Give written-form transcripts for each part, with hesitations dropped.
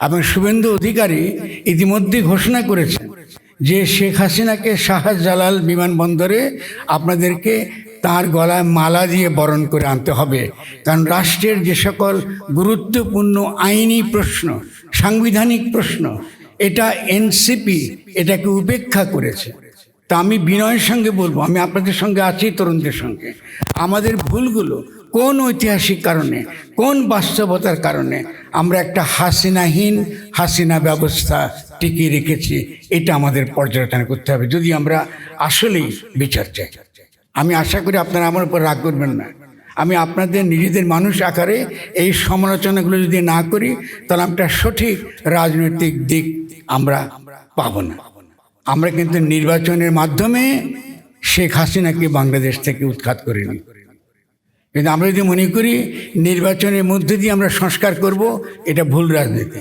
এবং শুভেন্দু অধিকারী ইতিমধ্যে ঘোষণা করেছেন যে শেখ হাসিনাকে শাহজালাল বিমানবন্দরে আপনাদেরকে তার গলায় মালা দিয়ে বরণ করে আনতে হবে, কারণ রাষ্ট্রের যে সকল গুরুত্বপূর্ণ আইনি প্রশ্ন, সাংবিধানিক প্রশ্ন, এটা এনসিপি এটাকে উপেক্ষা করেছে। তা আমি বিনয়ের সঙ্গে বলবো, আমি আপনাদের সঙ্গে আছি, তরুণদের সঙ্গে, আমাদের ভুলগুলো কোন ঐতিহাসিক কারণে, কোন বাস্তবতার কারণে আমরা একটা হাসিনা ব্যবস্থা টিকিয়ে রেখেছি, এটা আমাদের পর্যালোচনা করতে হবে যদি আমরা আসলেই বিচার চাই। আমি আশা করি আপনারা আমার উপর রাগ করবেন না। আমি আপনাদের নিজেদের মানুষ আকারে এই সমালোচনাগুলো যদি না করি, তাহলে আমরা সঠিক রাজনৈতিক দিক আমরা পাবো না। আমরা কিন্তু নির্বাচনের মাধ্যমে শেখ হাসিনাকে বাংলাদেশ থেকে উৎখাত করিনি, কিন্তু আমরা যদি মনে করি নির্বাচনের মধ্যে দিয়ে আমরা সংস্কার করব, এটা ভুল রাজনীতি।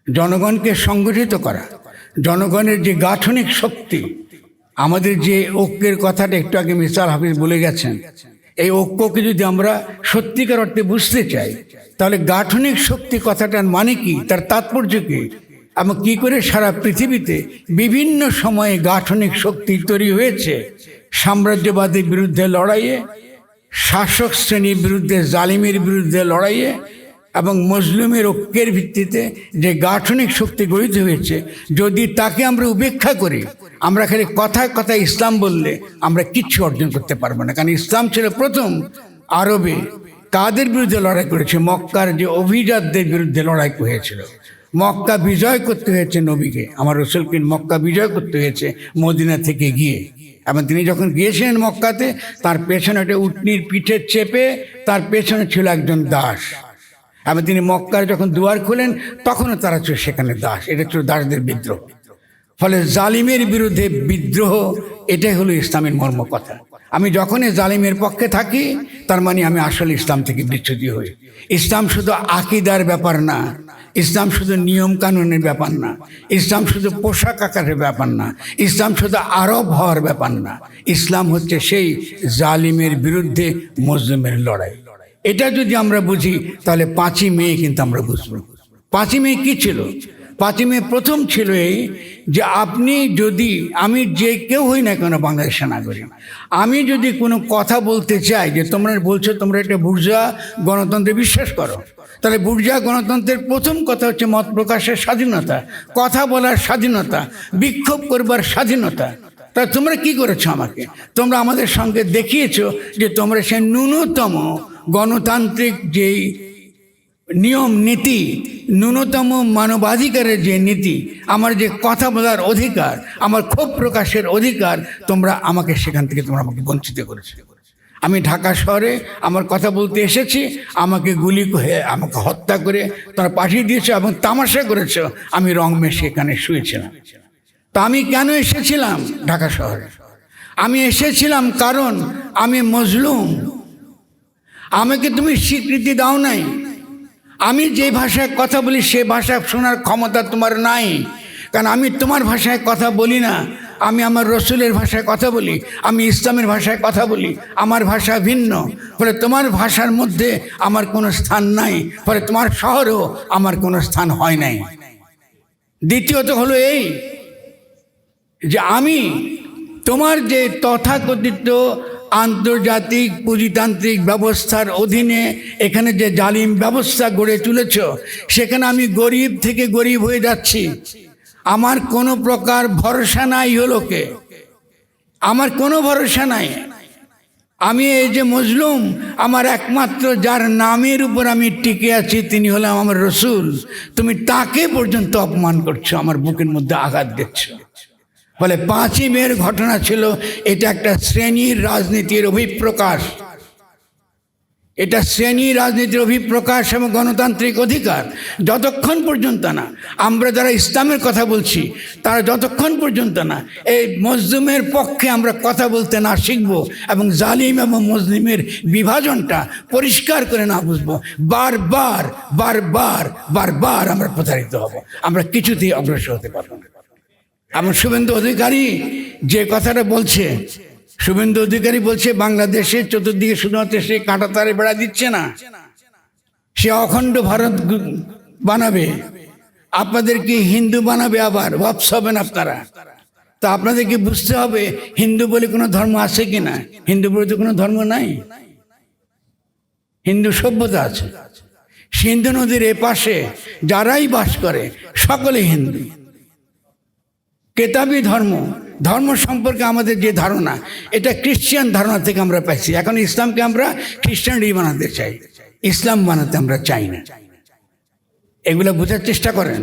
জনগণকে সংগঠিত করা, জনগণের যে গাঠনিক শক্তি, আমাদের যে ঐক্যের কথাটা একটু আগে মিসাল হাফিজ বলে গেছেন, এই ঐক্যকে যদি আমরা সত্যিকার অর্থে বুঝতে চাই, তাহলে গাঠনিক শক্তি কথাটার মানে কি, তার তাৎপর্য কি, এবং কী করে সারা পৃথিবীতে বিভিন্ন সময়ে গাঠনিক শক্তি তৈরি হয়েছে সাম্রাজ্যবাদের বিরুদ্ধে লড়াইয়ে, শাসক শ্রেণীর বিরুদ্ধে, জালিমের বিরুদ্ধে লড়াইয়ে, এবং মজলুমের ঐক্যের ভিত্তিতে যে গাঠনিক শক্তি গঠিত হয়েছে, যদি তাকে আমরা উপেক্ষা করি, আমরা খালি কথায় কথায় ইসলাম বললে আমরা কিচ্ছু অর্জন করতে পারবো না। কারণ ইসলাম ছিল প্রথম আরবে কাদের বিরুদ্ধে লড়াই করেছে, মক্কার যে অভিজাতদের বিরুদ্ধে লড়াই হয়েছিল। মক্কা বিজয় করতে হয়েছে নবীকে, আমার রসুলকে মক্কা বিজয় করতে হয়েছে মদিনা থেকে গিয়ে। এবং তিনি যখন গিয়েছিলেন মক্কাতে, তার পেছনে একটা উটনির পিঠে চেপে তার পেছনে ছিল একজন দাস, এবং তিনি মক্কার যখন দুয়ার খুলেন তখনও তারা ছিল সেখানে দাস। এটা ছিল দাসদের বিদ্রোহ। ফলে জালিমের বিরুদ্ধে বিদ্রোহ, এটাই হলো ইসলামের মর্ম কথা। আমি যখনই জালিমের পক্ষে থাকি, তার মানে আমি আসলে ইসলাম থেকে বিচ্যুত হই। ইসলাম শুধু আকিদার ব্যাপার না, ইসলাম শুধু নিয়ম কানুনের ব্যাপার না, ইসলাম শুধু পোশাক আকারের ব্যাপার না, ইসলাম শুধু আরব হওয়ার ব্যাপার না। ইসলাম হচ্ছে সেই জালিমের বিরুদ্ধে মজলুমের লড়াই। এটা যদি আমরা বুঝি, তাহলে 5ই মে কিন্তু আমরা বুঝবো 5ই মে কী ছিল। 5ই মে প্রথম ছিল এই যে আপনি যদি, আমি যে কেউ হই না কেন বাংলাদেশের নাগরিক, আমি যদি কোনো কথা বলতে চাই, যে তোমরা বলছো তোমরা একটা বুর্জোয়া গণতন্ত্রে বিশ্বাস করো, তাহলে বুর্জোয়া গণতন্ত্রের প্রথম কথা হচ্ছে মত প্রকাশের স্বাধীনতা, কথা বলার স্বাধীনতা, বিক্ষোভ করবার স্বাধীনতা। তা তোমরা কি করেছো আমাকে? তোমরা আমাদের সঙ্গে দেখিয়েছো যে তোমরা সেই ন্যূনতম গণতান্ত্রিক যেই নিয়ম নীতি, ন্যূনতম মানবাধিকারের যে নীতি, আমার যে কথা বলার অধিকার, আমার ক্ষোভ প্রকাশের অধিকার, তোমরা আমাকে সেখান থেকে তোমরা আমাকে বঞ্চিত করেছো। আমি ঢাকা শহরে আমার কথা বলতে এসেছি, আমাকে গুলি করে, আমাকে হত্যা করে তোমরা পাঠিয়ে দিয়েছো এবং তামাশা করেছো আমি রং মেশে এখানে শুয়েছিলাম। তা আমি কেন এসেছিলাম ঢাকা শহরে? আমি এসেছিলাম কারণ আমি মজলুম। আমাকে তুমি স্বীকৃতি দাও নাই। আমি যে ভাষায় কথা বলি সে ভাষা শোনার ক্ষমতা তোমার নাই, কারণ আমি তোমার ভাষায় কথা বলি না। আমি আমার রসুলের ভাষায় কথা বলি, আমি ইসলামের ভাষায় কথা বলি, আমার ভাষা ভিন্ন। ফলে তোমার ভাষার মধ্যে আমার কোনো স্থান নাই, ফলে তোমার শহরেও আমার কোনো স্থান হয় নাই। দ্বিতীয়ত হলো এই যে আমি তোমার যে তথাকথিত আন্তর্জাতিক পুঁজিতান্ত্রিক ব্যবস্থার অধীনে এখানে যে জালিম ব্যবস্থা গড়ে তুলেছ, সেখানে আমি গরিব থেকে গরিব হয়ে যাচ্ছি। আমার কোনো প্রকার ভরসা নাই হলোকে, আমার কোনো ভরসা নাই। আমি এই যে মজলুম, আমার একমাত্র যার নামের উপর আমি টিকে আছি তিনি হলাম আমার রসুল। তুমি তাকে পর্যন্ত অপমান করছো, আমার বুকের মধ্যে আঘাত দিচ্ছ। ফলে 5ই মের ঘটনা ছিল এটা একটা শ্রেণীর রাজনীতির অভিপ্রকাশ। এটা শ্রেণী রাজনীতির অভিপ্রকাশ এবং গণতান্ত্রিক অধিকার যতক্ষণ পর্যন্ত না আমরা যারা ইসলামের কথা বলছি, তারা যতক্ষণ পর্যন্ত না এই মজলুমের পক্ষে আমরা কথা বলতে না শিখব এবং জালিম এবং মজলুমের বিভাজনটা পরিষ্কার করে না বুঝবো, বারবার বারবার বারবার আমরা প্রতারিত হব, আমরা কিছুতেই অগ্রসর হতে পারবো না। আমার শুভেন্দু অধিকারী যে কথাটা বলছে, শুভেন্দু অধিকারী বলছে বাংলাদেশের চতুর্দিকে শুধুমাত্র সে কাঁটাতারে বেড়া দিচ্ছে না, সে অখণ্ড ভারত বানাবে, আপনাদেরকে হিন্দু বানাবে, আবার ওয়াপস হবেন আপনারা। তা আপনাদেরকে বুঝতে হবে হিন্দু বলে কোনো ধর্ম আছে কিনা। হিন্দু বলে তো কোনো ধর্ম নাই, হিন্দু সভ্যতা আছে। সিন্ধু নদীর এপাশে যারাই বাস করে সকলে হিন্দু। কেতাবি ধর্ম, ধর্ম সম্পর্কে আমাদের যে ধারণা, এটা খ্রিস্টান ধারণা থেকে আমরা পাইছি। এখন ইসলামকে আমরা খ্রিস্টানই বানাতে চাই, ইসলাম বানাতে আমরা চাই না। এগুলো বোঝার চেষ্টা করেন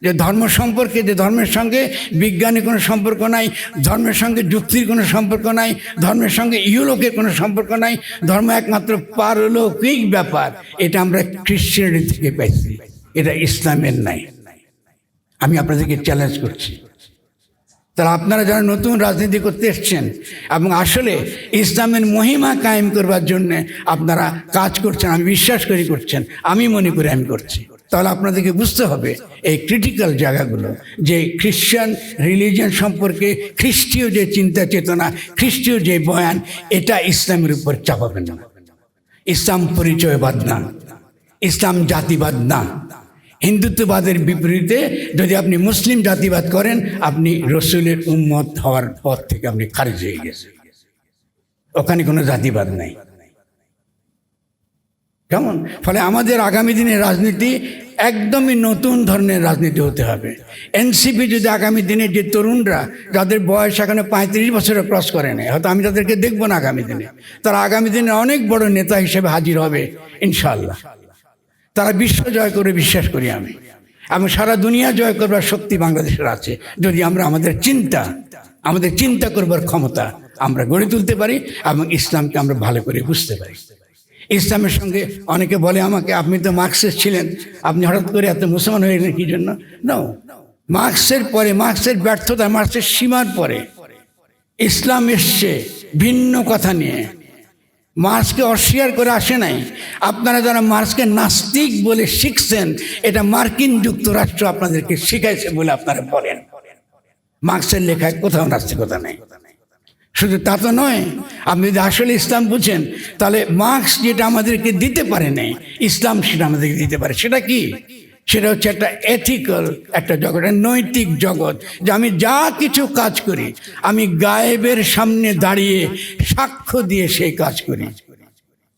যে ধর্ম সম্পর্কে, যে ধর্মের সঙ্গে বিজ্ঞানের কোনো সম্পর্ক নাই, ধর্মের সঙ্গে যুক্তির কোনো সম্পর্ক নাই, ধর্মের সঙ্গে ইহলোকের কোনো সম্পর্ক নাই। ধর্ম একমাত্র পারলৌকিক ব্যাপার। এটা আমরা খ্রিস্টানিটি থেকে পাইছি, এটা ইসলামের নাই। আমি আপনাদেরকে চ্যালেঞ্জ করছি। তারা আপনারা যারা নতুন রাজনীতি করতে এসছেন এবং আসলে ইসলামের মহিমা কায়েম করবার জন্যে আপনারা কাজ করছেন, আমি বিশ্বাস করি করছেন, আমি মনে করি আমি করছি, তাহলে আপনাদেরকে বুঝতে হবে এই ক্রিটিক্যাল জায়গাগুলো, যে খ্রিশ্চান রিলিজিয়ন সম্পর্কে খ্রিস্টীয় যে চিন্তা চেতনা, খ্রিস্টীয় যে বয়ান, এটা ইসলামের উপর চাপাবেন না। ইসলাম পরিচয়বাদ না, ইসলাম জাতিবাদ না। হিন্দুত্ববাদের বিপরীতে যদি আপনি মুসলিম জাতিবাদ করেন, আপনি রসুলের উম্মত হওয়ার পর থেকে আপনি খারিজ হয়ে গেছেন। ওখানে কোনো জাতিবাদ নাই, কেমন? ফলে আমাদের আগামী দিনের রাজনীতি একদমই নতুন ধরনের রাজনীতি হতে হবে। এনসিপি যদি আগামী দিনে যে তরুণরা, যাদের বয়স এখানে 35 বছরে ক্রস করে নেয়, হয়তো আমি তাদেরকে দেখবো না আগামী দিনে, তারা আগামী দিনে অনেক বড় নেতা হিসেবে হাজির হবে ইনশাআল্লাহ। তারা বিশ্ব জয় করে বিশ্বাস করি আমি, এবং সারা দুনিয়া জয় করবার শক্তি বাংলাদেশের আছে, যদি আমরা আমাদের চিন্তা করবার ক্ষমতা আমরা গড়ে তুলতে পারি এবং ইসলামকে আমরা ভালো করে বুঝতে পারি। ইসলামের সঙ্গে অনেকে বলে আমাকে, আপনি তো মার্কসের ছিলেন, আপনি হঠাৎ করে এত মুসলমান হয়ে গেলেন কি জন্য? না, মার্কসের পরে, মার্কসের ব্যর্থতা, মার্কসের সীমার পরে ইসলাম এসছে ভিন্ন কথা নিয়ে। মার্কসকে অস্বীকার করে আসে নাই। আপনারা যারা মার্কসকে নাস্তিক বলে শিখছেন, এটা মার্কিন যুক্তরাষ্ট্র আপনাদেরকে শিখাইছে বলে আপনারা বলেন। মার্কসের লেখায় কোথাও নাস্তিকতা নেই। শুধু তা তো নয়, আপনি যদি আসলে ইসলাম বুঝেন, তাহলে মার্কস যেটা আমাদেরকে দিতে পারে নাই, ইসলাম সেটা আমাদেরকে দিতে পারে। সেটা কি? সেটা হচ্ছে একটা এথিক্যাল একটা জগৎ, একটা নৈতিক জগৎ, যে আমি যা কিছু কাজ করি আমি গায়েবের সামনে দাঁড়িয়ে সাক্ষ্য দিয়ে সেই কাজ করি।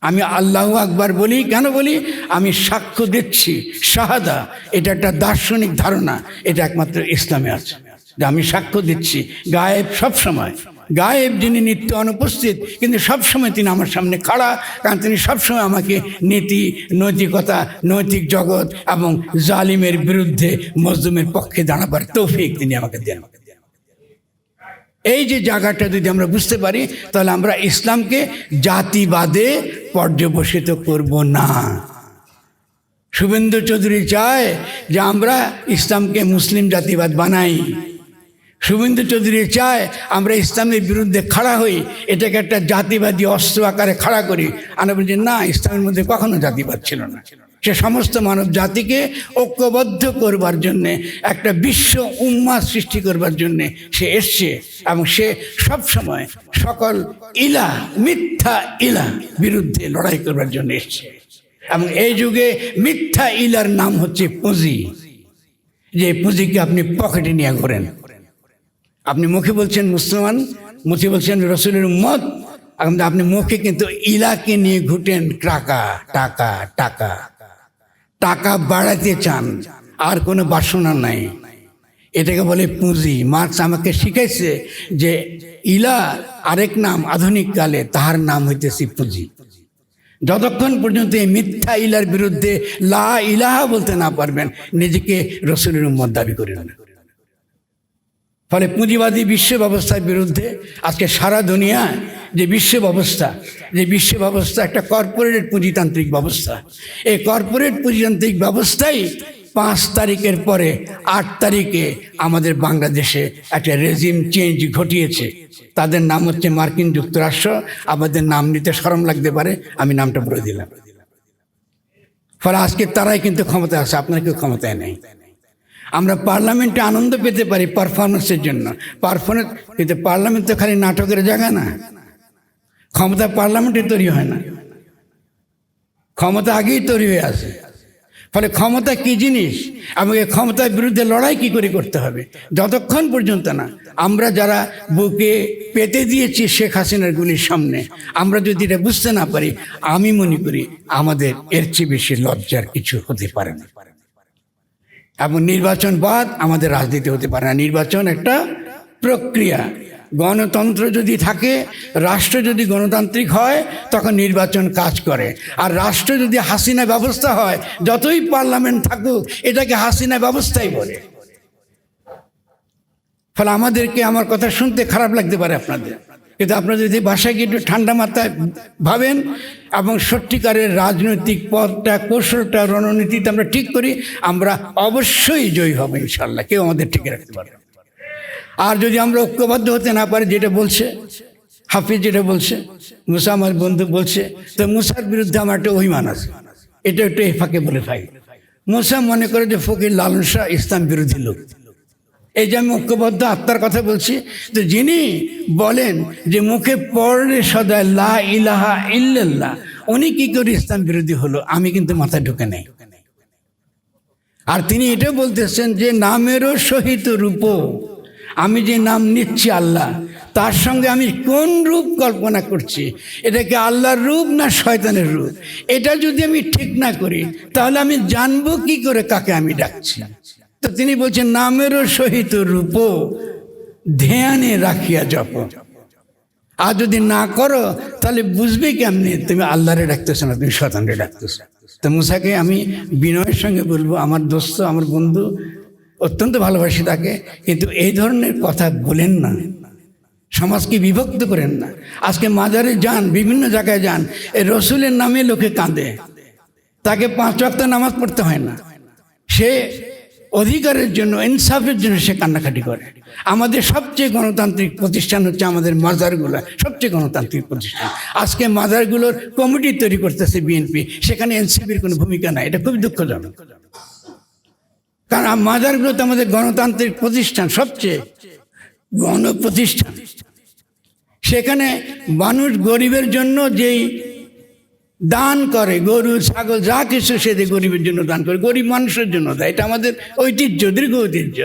আমি আল্লাহু আকবার বলি, কেন বলি? আমি সাক্ষ্য দিচ্ছি, শাহাদা, এটা একটা দার্শনিক ধারণা, এটা একমাত্র ইসলামে আছে, যে আমি সাক্ষ্য দিচ্ছি। গায়েব সবসময়, গায়েব যিনি নিত্য অনুপস্থিত, কিন্তু সবসময় তিনি আমার সামনে খাড়া, কারণ তিনি সবসময় আমাকে নীতি, নৈতিকতা, নৈতিক জগৎ এবং জালিমের বিরুদ্ধে মজলুমের পক্ষে দাঁড়াবার তৌফিক তিনি আমাকে দেন। এই যে জায়গাটা যদি আমরা বুঝতে পারি, তাহলে আমরা ইসলামকে জাতিবাদে পর্যবসিত করব না। শুভেন্দু চৌধুরী চায় যে আমরা ইসলামকে মুসলিম জাতিবাদ বানাই। শুভেন্দু চৌধুরী চায় আমরা ইসলামের বিরুদ্ধে খাড়া হই, এটাকে একটা জাতিবাদী অস্ত্র আকারে খাড়া করি। আমরা বলছি না, ইসলামের মধ্যে কখনো জাতিবাদ ছিল না। সে সমস্ত মানব জাতিকে ঐক্যবদ্ধ করবার জন্যে, একটা বিশ্ব উম্মাহ সৃষ্টি করবার জন্যে সে এসছে, এবং সে সবসময় সকল ইলাহ, মিথ্যা ইলাহ বিরুদ্ধে লড়াই করবার জন্য এসছে। এবং এই যুগে মিথ্যা ইলার নাম হচ্ছে পুঁজি, যে পুঁজিকে আপনি পকেটে নিয়ে ঘোরেন। আপনি মুখে বলছেন মুসলমান, মুখে বলছেন রসুলের উম্মত, আপনি মুখে কিন্তু ইলাকে নিয়ে ঘুটেন টাকা টাকা টাকা টাকা বাড়াতে চান, আর কোনো বাসনা নাই। এটাকে বলে পুঁজি। মার্কস আমাকে শিখাইছে যে ইলা আরেক নাম আধুনিক কালে, তাহার নাম হইতেছে পুঁজি। যতক্ষণ পর্যন্ত এই মিথ্যা ইলার বিরুদ্ধে লা ইলাহা বলতে না পারবেন, নিজেকে রসুলের উম্মত দাবি করেন না। ফলে পুঁজিবাদী বিশ্ব ব্যবস্থার বিরুদ্ধে আজকে সারা দুনিয়া যে বিশ্ব ব্যবস্থা একটা কর্পোরেট পুঁজিতান্ত্রিক ব্যবস্থা। এই কর্পোরেট পুঁজিতান্ত্রিক ব্যবস্থাই 5 তারিখের পরে 8 তারিখে আমাদের বাংলাদেশে একটা রেজিম চেঞ্জ ঘটিয়েছে। তাদের নাম হচ্ছে মার্কিন যুক্তরাষ্ট্র। আমাদের নাম নিতে শরম লাগতে পারে, আমি নামটা বলে দিলাম। ফলে আজকে তারাই কিন্তু ক্ষমতায় আছে, আপনার কেউ ক্ষমতায় নেই। আমরা পার্লামেন্টে আনন্দ পেতে পারি পারফরমেন্সের জন্য, কিন্তু পার্লামেন্ট তো খালি নাটকের জায়গা না। ক্ষমতা পার্লামেন্টে তৈরি হয় না, ক্ষমতা আগেই তৈরি হয়ে আছে। ফলে ক্ষমতা কি জিনিস, আমাকে ক্ষমতার বিরুদ্ধে লড়াই কি করে করতে হবে, যতক্ষণ পর্যন্ত না আমরা যারা বুকে পেতে দিয়েছি শেখ হাসিনার গুলির সামনে, আমরা যদি এটা বুঝতে না পারি, আমি মনে করি আমাদের এর চেয়ে বেশি লজ্জার কিছু হতে পারে না। এবং নির্বাচন বাদ আমাদের রাজনীতি হতে পারে না। নির্বাচন একটা প্রক্রিয়া। গণতন্ত্র যদি থাকে, রাষ্ট্র যদি গণতান্ত্রিক হয়, তখন নির্বাচন কাজ করে। আর রাষ্ট্র যদি হাসিনা ব্যবস্থা হয়, যতই পার্লামেন্ট থাকুক, এটাকে হাসিনা ব্যবস্থাই বলে। ফলে আমাদেরকে, আমার কথা শুনতে খারাপ লাগতে পারে আপনাদের, কিন্তু আপনারা যদি বাসায় গিয়ে একটু ঠান্ডা মাথায় ভাবেন এবং সত্যিকারের রাজনৈতিক পথটা, কৌশলটা, রণনীতিটা আমরা ঠিক করি, আমরা অবশ্যই জয়ী হব ইনশাল্লাহ। কেউ আমাদের টিকে রাখতে পারবে। আর যদি আমরা ঐক্যবদ্ধ হতে না পারি, যেটা বলছে হাফিজ, যেটা বলছে মুসা আমার বন্ধু বলছে, তো মুসার বিরুদ্ধে আমার একটা অভিমান আছে, এটা একটু এই ফাঁকে বলে ভাই। মুসা মনে করে যে ফকির লালন শাহ ইসলাম বিরোধী লোক। এই যে আমি ঐক্যবদ্ধ আত্মার কথা বলছি, তো যিনি বলেন যে মুখে পড়লে সদা লা ইলাহা ইল্লাল্লাহ, উনি কি করে ইসলাম বিরোধী হলো, আমি কিন্তু মাথায় ঢুকে নেই। আর তিনি এটা বলতেছেন যে নামেরও সহিত রূপ, আমি যে নাম নিচ্ছি আল্লাহ, তার সঙ্গে আমি কোন রূপ কল্পনা করছি, এটা কি আল্লাহর রূপ না শয়তানের রূপ, এটা যদি আমি ঠিক না করি, তাহলে আমি জানবো কি করে কাকে আমি ডাকছি। তো তিনি বলছেন নামেরও সহিত রূপ, ধ্যানে রাখিয়া জপ। আর যদি না করো, তাহলে বুঝবে কেমনি তুমি আল্লাহরে ডাকতেছো না, তুমি শয়তানরে ডাকতেছো। তো মুসাকে আমি বিনয়ের সঙ্গে বলবো, আমার দোস্ত, আমার বন্ধু, অত্যন্ত ভালোবাসি তাকে, কিন্তু এই ধরনের কথা বলেন না, সমাজকে বিভক্ত করেন না। আজকে মাজারে যান, বিভিন্ন জায়গায় যান, এই রসুলের নামে লোকে কাঁদে, তাকে 5 ওয়াক্ত নামাজ পড়তে হয় না, সে অধিকারের জন্য, ইনসাফের জন্য সে কান্নাকাটি করে। আমাদের সবচেয়ে গণতান্ত্রিক প্রতিষ্ঠান হচ্ছে আমাদের মাজারগুলো, সবচেয়ে গণতান্ত্রিক প্রতিষ্ঠান। আজকে মাজারগুলোর কমিটি তৈরি করতেছে বিএনপি, সেখানে এনসিপির কোনো ভূমিকা নাই। এটা খুব দুঃখজনক, কারণ মাজারগুলো তো আমাদের গণতান্ত্রিক প্রতিষ্ঠান, সবচেয়ে গণপ্রতিষ্ঠান। সেখানে মানুষ গরিবের জন্য যেই দান করে, গরু ছাগল যা কিছু সে গরিবের জন্য দান করে, গরিব মানুষের জন্য দেয়। এটা আমাদের ঐতিহ্য, দীর্ঘ ঐতিহ্য।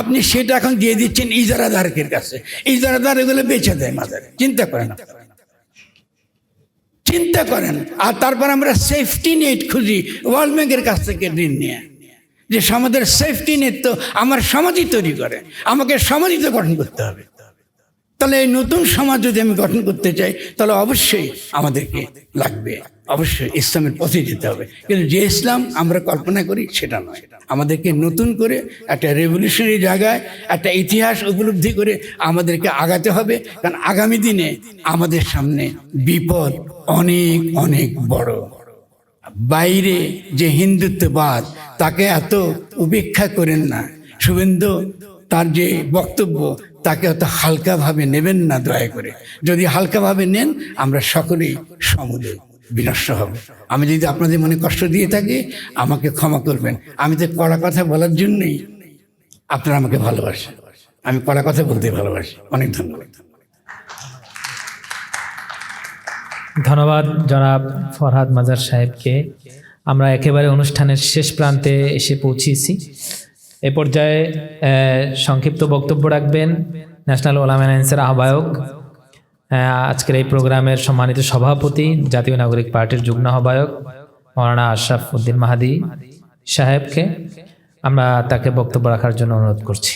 আপনি সেটা এখন দিয়ে দিচ্ছেন ইজারাদারের কাছে, ইজারাদার এগুলো বেচে দেয় মাজারে। চিন্তা করেন, চিন্তা করেন। আর তারপর আমরা সেফটি নেট খুঁজি ওয়ার্ল্ড ব্যাংকের কাছ থেকে ঋণ নিয়ে, যে সমাজের সেফটি নেট তো আমার সমাজই তৈরি করে, আমাকে সমাজই তো গঠন করতে হবে। তাহলে এই নতুন সমাজ যদি আমি গঠন করতে চাই, তাহলে অবশ্যই আমাদেরকে লাগবে, অবশ্যই ইসলামের পথে যেতে হবে। কিন্তু যে ইসলাম আমরা কল্পনা করি সেটা নয়। আমাদেরকে নতুন করে একটা রেভলিউশনারি জায়গায়, একটা ইতিহাস উপলব্ধি করে আমাদেরকে আগাতে হবে। কারণ আগামী দিনে আমাদের সামনে বিপদ অনেক অনেক বড়। বাইরে যে হিন্দুত্ববাদ, তাকে এত উপেক্ষা করেন না। শুভেন্দু তার যে বক্তব্য, তাকে অত হালকাভাবে নেবেন না দয়া করে। যদি হালকাভাবে নেন, আমরা সকলেই সমূলে বিনষ্ট হব। আমি যদি আপনাদের মনে কষ্ট দিয়ে থাকি, আমাকে ক্ষমা করবেন। আমি তো কড়া কথা বলার জন্যই আপনারা আমাকে ভালোবাসেন, আমি কড়া কথা বলতে ভালোবাসি। অনেক ধন্যবাদ। ধন্যবাদ জনাব ফরহাদ মাজার সাহেবকে। আমরা একেবারে অনুষ্ঠানের শেষ প্রান্তে এসে পৌঁছেছি। এ পর্যায়ে সংক্ষিপ্ত বক্তব্য রাখবেন ন্যাশনাল ওলামা আলায়েন্সের আহ্বায়ক, আজকের এই প্রোগ্রামের সম্মানিত সভাপতি, জাতীয় নাগরিক পার্টির যুগ্ম আহ্বায়ক মাওলানা আশরাফ উদ্দিন মাহাদি সাহেবকে। আমরা তাকে বক্তব্য রাখার জন্য অনুরোধ করছি।